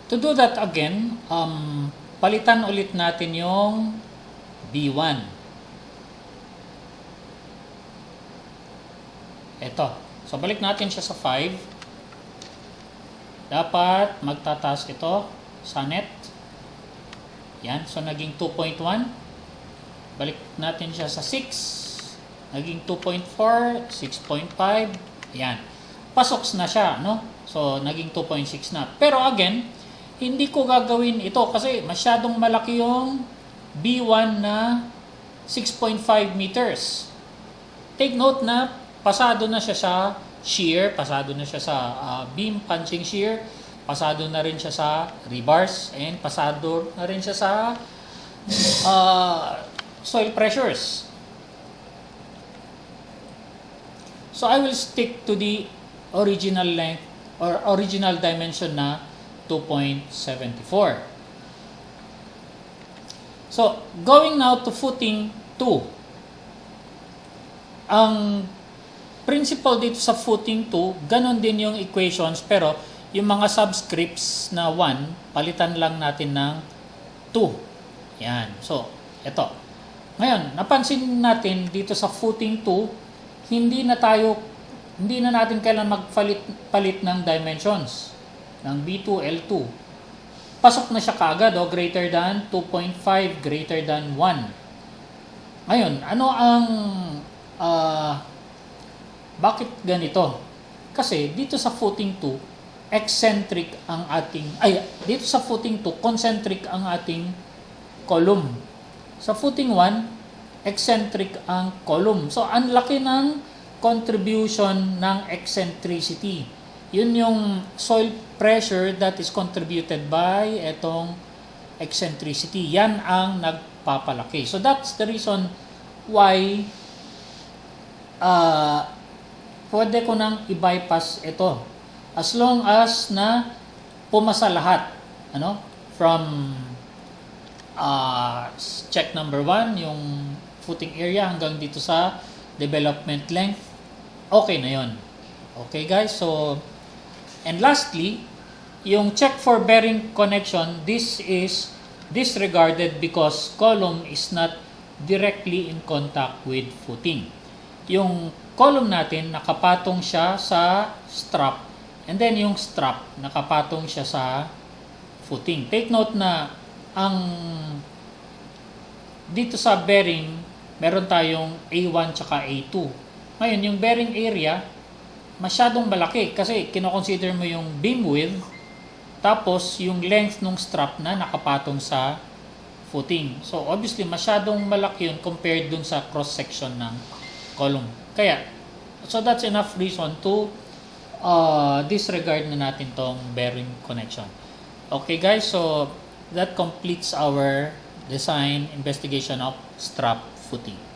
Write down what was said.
To do that again, palitan ulit natin yung B1. Ito. So, balik natin siya sa 5. Dapat magtataas ito sa net. Yan. So, naging 2.1. Balik natin siya sa 6. Naging 2.4, 6.5. Yan. Pasok na siya, no? So, naging 2.6 na. Pero again, hindi ko gagawin ito kasi masyadong malaki yung B1 na 6.5 meters. Take note na pasado na siya sa shear, pasado na siya sa beam punching shear, pasado na rin siya sa rebars, and pasado na rin siya sa soil pressures. So I will stick to the original length or original dimension na 2.74. So, going now to footing 2. Ang principle dito sa footing 2, ganon din yung equations, pero yung mga subscripts na 1, palitan lang natin ng 2. Yan. So, ito. Ngayon, napansin natin dito sa footing 2, hindi na natin kailangan magpalit ng dimensions ng B2, L2. Pasok na siya kaagad, greater than 2.5, greater than 1. Ngayon, ano ang bakit ganito? Kasi dito sa footing 2, eccentric ang ating, dito sa footing 2, concentric ang ating column. Sa footing 1, eccentric ang column. So, ang laki ng contribution ng eccentricity. Yun yung soil pressure that is contributed by etong eccentricity. Yan ang nagpapalaki. So that's the reason why pwede ko nang i-bypass ito. As long as na pumasa lahat. From check number 1, yung footing area hanggang dito sa development length, okay na yon. Okay guys, so and lastly, yung check for bearing connection, this is disregarded because column is not directly in contact with footing. Yung column natin, nakapatong siya sa strap, and then yung strap, nakapatong siya sa footing. Take note na dito sa bearing, meron tayong A1 tsaka A2. Ngayon, yung bearing area, masyadong malaki kasi kino-consider mo yung beam width tapos yung length ng strap na nakapatong sa footing. So obviously masyadong malaki yun compared dun sa cross section ng column. Kaya so that's enough reason to disregard na natin tong bearing connection. Okay guys, so that completes our design investigation of strap footing.